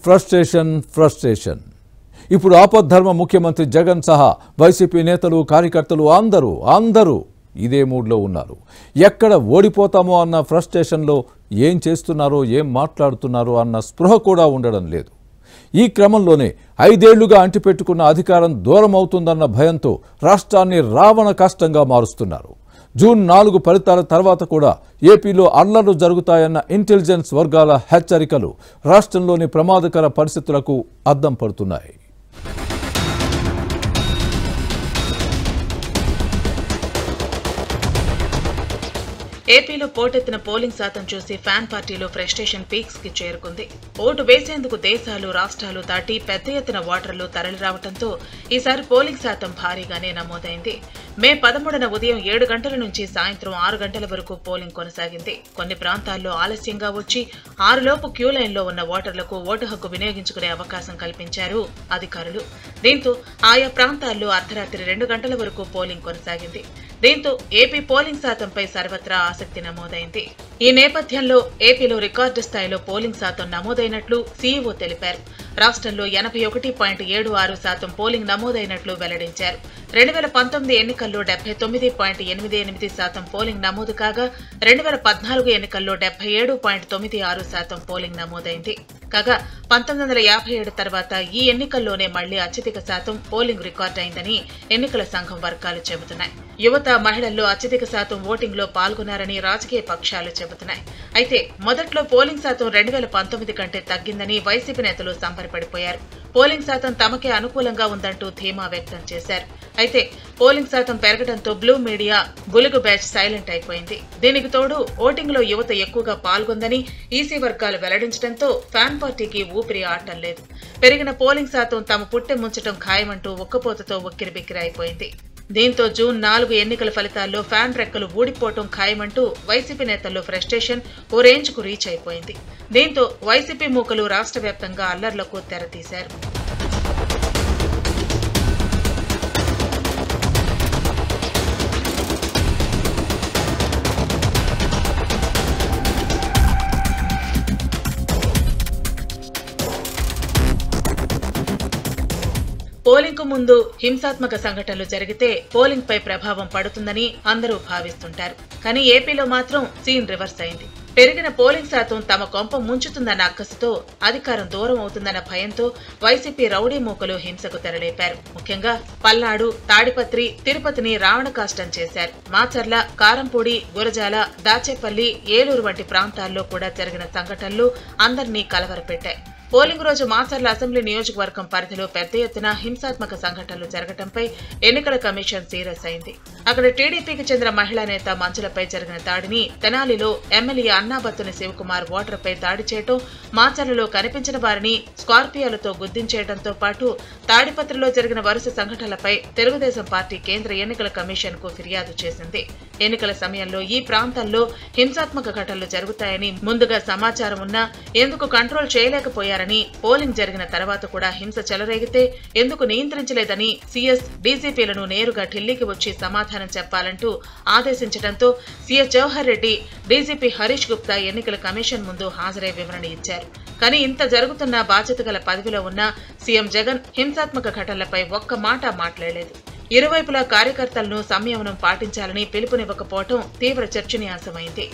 Frustration. ఇప్పుడు ఆపద్ధర్మ ముఖ్యమంత్రి జగన్ సహా వైసీపీ నేతలు కార్యకర్తలు అందరూ ఇదే మూడ్లో ఉన్నారు. ఎక్కడ ఓడిపోతామో అన్న ఫ్రస్ట్రేషన్లో ఏం చేస్తున్నారో ఏం మాట్లాడుతున్నారో అన్న స్పృహ కూడా ఉండడం లేదు. ఈ క్రమంలోనే 5 ఏళ్లుగా అంటిపెట్టుకున్న అధికారం దూరం అవుతుందన్న భయంతో రాష్ట్రాన్ని రావణ కష్టంగా మారుస్తున్నారు. జూన్ 4 ఫలితాల తర్వాత కూడా ఏపీలో అల్లర్లు జరుగుతాయన్న ఇంటెలిజెన్స్ వర్గాల హెచ్చరికలు రాష్ట్రంలోని ప్రమాదకర పరిస్థితులకు అద్దం పడుతున్నాయి. ఏపీలో పోటెత్తిన పోలింగ్ శాతం చూసి ఫ్యాన్ పార్టీలో ఫ్రస్ట్రేషన్ పీక్స్ కి చేరుకుంది. ఓటు వేసేందుకు దేశాలు రాష్ట్రాలు దాటి పెద్ద ఎత్తున ఓటర్లు తరలిరావడంతో ఈసారి పోలింగ్ శాతం భారీగానే నమోదైంది. మే 13న ఉదయం 7 గంటల నుంచి సాయంత్రం 6 గంటల వరకు పోలింగ్ కొనసాగింది. కొన్ని ప్రాంతాల్లో ఆలస్యంగా వచ్చి 6 లోపు క్యూ లైన్లో ఉన్న ఓటర్లకు ఓటు హక్కు వినియోగించుకునే అవకాశం కల్పించారు అధికారులు. దీంతో ఆయా ప్రాంతాల్లో అర్ధరాత్రి 2 గంటల వరకు పోలింగ్ కొనసాగింది. దీంతో ఏపీ పోలింగ్ శాతంపై సర్వత్రా ఆసక్తి నమోదైంది. ఈ నేపథ్యంలో ఏపీలో రికార్డు స్థాయిలో పోలింగ్ శాతం నమోదైనట్లు సీఈఓ తెలిపారు. రాష్ట్రంలో 81.76% పోలింగ్ నమోదైనట్లు వెల్లడించారు. 2019 ఎన్నికల్లో 79.88% పోలింగ్ నమోదు కాగా 2014 ఎన్నికల్లో 77.96% పోలింగ్ నమోదైంది. కాగా 1957 తర్వాత ఈ ఎన్నికల్లోనే మళ్లీ అత్యధిక శాతం పోలింగ్ రికార్డైందని ఎన్నికల సంఘం వర్గాలు చెబుతున్నాయి. యువత, మహిళల్లో అత్యధిక శాతం ఓటింగ్ లో పాల్గొన్నారని రాజకీయ పక్షాలు చెబుతున్నాయి. అయితే మొదట్లో పోలింగ్ శాతం 2019 కంటే తగ్గిందని వైసీపీ నేతలు సంబరపడిపోయారు. పోలింగ్ శాతం తమకే అనుకూలంగా ఉందంటూ ధీమా వ్యక్తం చేశారు. అయితే పోలింగ్ శాతం పెరగడంతో బ్లూ మీడియా బులుగు బ్యాచ్ సైలెంట్ అయిపోయింది. దీనికి తోడు ఓటింగ్ లో యువత ఎక్కువగా పాల్గొందని ఈసీ వర్గాలు వెల్లడించడంతో ఫ్యాన్ పార్టీకి ఊపిరి ఆడటం లేదు. పెరిగిన పోలింగ్ శాతం తమ పుట్టె ముంచడం ఖాయమంటూ ఉక్కపోతతో ఉక్కిరిబిక్కిరి అయిపోయింది. దీంతో జూన్ 4 ఎన్నికల ఫలితాల్లో ఫ్యాన్ రెక్కలు ఊడిపోవటం ఖాయమంటూ వైసీపీ నేతల్లో ఫ్రస్ట్రేషన్ ఓ రేంజ్ కు రీచ్ అయిపోయింది. దీంతో వైసీపీ మూకలు రాష్ట్ర వ్యాప్తంగా అల్లర్లకు తెరతీశారు. పోలింగ్ కు ముందు హింసాత్మక సంఘటనలు జరిగితే పోలింగ్ పై ప్రభావం పడుతుందని అందరూ భావిస్తుంటారు. కానీ ఏపీలో మాత్రం సీన్ రివర్స్ అయింది. పెరిగిన పోలింగ్ శాతం తమ కొంప ముంచుతుందన్న అక్కసుతో అధికారం దూరం అవుతుందన్న భయంతో వైసీపీ రౌడీ మూకలు హింసకు తెరలేపారు. ముఖ్యంగా పల్నాడు, తాడిపత్రి, తిరుపతిని రావణ కాష్టం చేశారు. మాచర్ల, కారంపూడి, గురజాల, దాచేపల్లి, ఏలూరు వంటి ప్రాంతాల్లో కూడా జరిగిన సంఘటనలు అందరినీ కలవరపెట్టాయి. పోలింగ్ రోజు మాచర్ల అసెంబ్లీ నియోజకవర్గం పరిధిలో పెద్ద ఎత్తున హింసాత్మక సంఘటనలు జరగడంపై ఎన్నికల కమిషన్ సీరియస్ అయింది. అక్కడ టీడీపీకి చెందిన మహిళా నేత మంచులపై జరిగిన దాడిని, తెనాలిలో ఎమ్మెల్యే అన్నాబత్తుని శివకుమార్ ఓటర్పై దాడి చేయడం, మాచర్లలో కనిపించిన వారిని స్కార్పియోలతో గుద్దించేయడంతో పాటు తాడిపత్రిలో జరిగిన వరుస సంఘటనలపై తెలుగుదేశం పార్టీ కేంద్ర ఎన్నికల కమిషన్ కు ఫిర్యాదు చేసింది. ఎన్నికల సమయంలో ఈ ప్రాంతాల్లో హింసాత్మక ఘటనలు జరుగుతాయని ముందుగా సమాచారం ఉన్నా ఎందుకు కంట్రోల్ చేయలేకపోయారని, పోలింగ్ జరిగిన తర్వాత కూడా హింస చెలరేగితే ఎందుకు నియంత్రించలేదని సీఎస్, డీజీపీలను నేరుగా ఢిల్లీకి వచ్చి సమాధానం చెప్పాలంటూ ఆదేశించడంతో సీఎస్ జవహర్ రెడ్డి, డీజీపీ హరీష్ గుప్తా ఎన్నికల కమిషన్ ముందు హాజరై వివరణ ఇచ్చారు. కానీ ఇంత జరుగుతున్న బాధ్యత గల పదవిలో ఉన్న సీఎం జగన్ హింసాత్మక ఘటనలపై ఒక్క మాట మాట్లాడలేదు. ఇరువైపులా కార్యకర్తలను సంయమనం పాటించాలని పిలుపునివ్వకపోవడం తీవ్ర చర్చనీయాంశమైంది.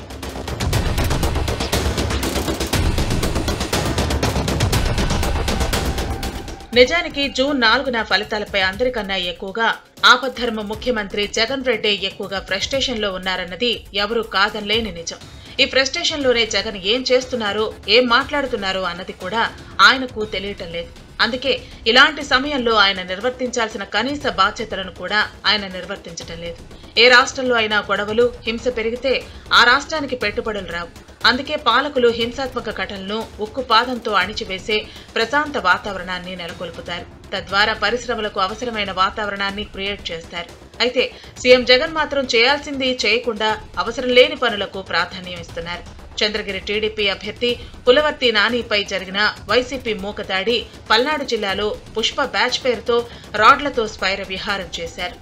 నిజానికి జూన్ 4న ఫలితాలపై అందరికన్నా ఎక్కువగా ఆపద్ధర్మ ముఖ్యమంత్రి జగన్ రెడ్డి ఎక్కువగా ఫ్రస్ట్రేషన్ లో ఉన్నారన్నది ఎవరూ కాదనలేని నిజం. ఈ ఫ్రస్ట్రేషన్ లోనే జగన్ ఏం చేస్తున్నారో, ఏం మాట్లాడుతున్నారో అన్నది కూడా ఆయనకు తెలియటం లేదు. అందుకే ఇలాంటి సమయంలో ఆయన నిర్వర్తించాల్సిన కనీస బాధ్యతలను కూడా ఆయన నిర్వర్తించటం లేదు. ఏ రాష్ట్రంలో అయినా గొడవలు, హింస పెరిగితే ఆ రాష్ట్రానికి పెట్టుబడులు రావు. అందుకే పాలకులు హింసాత్మక ఘటనలను ఉక్కుపాదంతో అణిచివేసే ప్రశాంత వాతావరణాన్ని నెలకొల్పుతారు. తద్వారా పరిశ్రమలకు అవసరమైన వాతావరణాన్ని క్రియేట్ చేస్తారు. అయితే సీఎం జగన్ మాత్రం చేయాల్సింది చేయకుండా అవసరం లేని పనులకు ప్రాధాన్యం ఇస్తున్నారు. చంద్రగిరి టీడీపీ అభ్యర్థి పులవర్తి నానిపై జరిగిన వైసీపీ మూకదాడి, పల్నాడు జిల్లాలో పుష్ప బ్యాచ్ పేరుతో రాడ్లతో స్వైర విహారం చేశారు.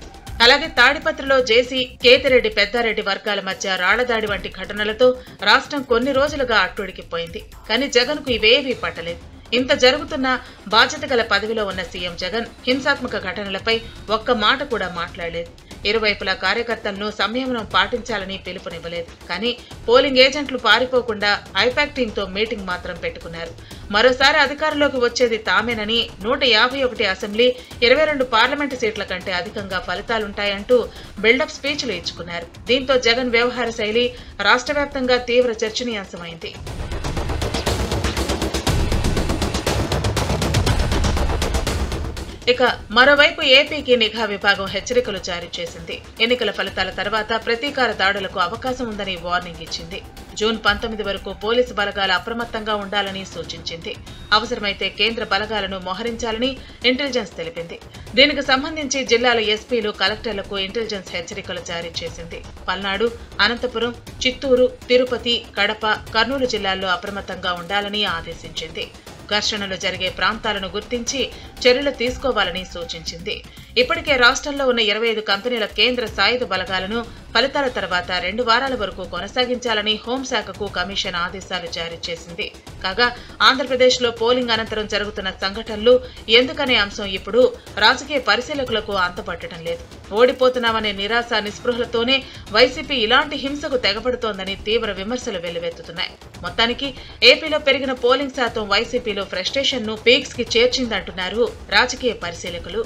అలాగే తాడిపత్రిలో జేసీ, కేతిరెడ్డి, పెద్దారెడ్డి వర్గాల మధ్య రాళ్లదాడి వంటి ఘటనలతో రాష్ట్రం కొన్ని రోజులుగా అట్టుడికిపోయింది. కానీ జగన్ కు ఇవేవీ పట్టలేదు. ఇంత జరుగుతున్నా బాధ్యత గల పదవిలో ఉన్న సీఎం జగన్ హింసాత్మక ఘటనలపై ఒక్క మాట కూడా మాట్లాడలేదు. ఇరువైపుల కార్యకర్తలను సంయమనం పాటించాలని పిలుపునివ్వలేదు. కానీ పోలింగ్ ఏజెంట్లు పారిపోకుండా ఐపాక్ టీంతో మీటింగ్ మాత్రం పెట్టుకున్నారు. మరోసారి అధికారంలోకి వచ్చేది తామేనని 151 అసెంబ్లీ 22 పార్లమెంటు సీట్ల కంటే అధికంగా ఫలితాలుంటాయంటూ బిల్డప్ స్పీచ్లు ఇచ్చుకున్నారు. దీంతో జగన్ వ్యవహార శైలి రాష్ట్ర వ్యాప్తంగా తీవ్ర చర్చనీయాంశమైంది. ఇక మరోవైపు ఏపీకి నిఘా విభాగం హెచ్చరికలు జారీ చేసింది. ఎన్నికల ఫలితాల తర్వాత ప్రతీకార దాడులకు అవకాశం ఉందని వార్నింగ్ ఇచ్చింది. జూన్ 19 వరకు పోలీసు బలగాలు అప్రమత్తంగా ఉండాలని సూచించింది. అవసరమైతే కేంద్ర బలగాలను మోహరించాలని ఇంటెలిజెన్స్ తెలిపింది. దీనికి సంబంధించి జిల్లాల ఎస్పీలు, కలెక్టర్లకు ఇంటెలిజెన్స్ హెచ్చరికలు జారీ చేసింది. పల్నాడు, అనంతపురం, చిత్తూరు, తిరుపతి, కడప, కర్నూలు జిల్లాల్లో అప్రమత్తంగా ఉండాలని ఆదేశించింది. ఘర్షణలు జరిగే ప్రాంతాలను గుర్తించి చర్యలు తీసుకోవాలని సూచించింది. ఇప్పటికే రాష్ట్రంలో ఉన్న 25 కంపెనీల కేంద్ర సాయుధ బలగాలను ఫలితాల తర్వాత 2 వారాల వరకు కొనసాగించాలని హోంశాఖకు కమిషన్ ఆదేశాలు జారీ చేసింది. కాగా ఆంధ్రప్రదేశ్లో పోలింగ్ అనంతరం జరుగుతున్న సంఘటనలు ఎందుకనే అంశం ఇప్పుడు రాజకీయ పరిశీలకులకు అంతపట్టడం లేదు. ఓడిపోతున్నామనే నిరాశ, నిస్పృహలతోనే వైసీపీ ఇలాంటి హింసకు తెగపడుతోందని తీవ్ర విమర్శలు వెల్లువెత్తుతున్నాయి. మొత్తానికి ఏపీలో పెరిగిన పోలింగ్ శాతం వైసీపీలో ఫ్రస్ట్రేషన్ ను పీక్స్ కి చేర్చిందంటున్నారు రాజకీయ పరిశీలకులు.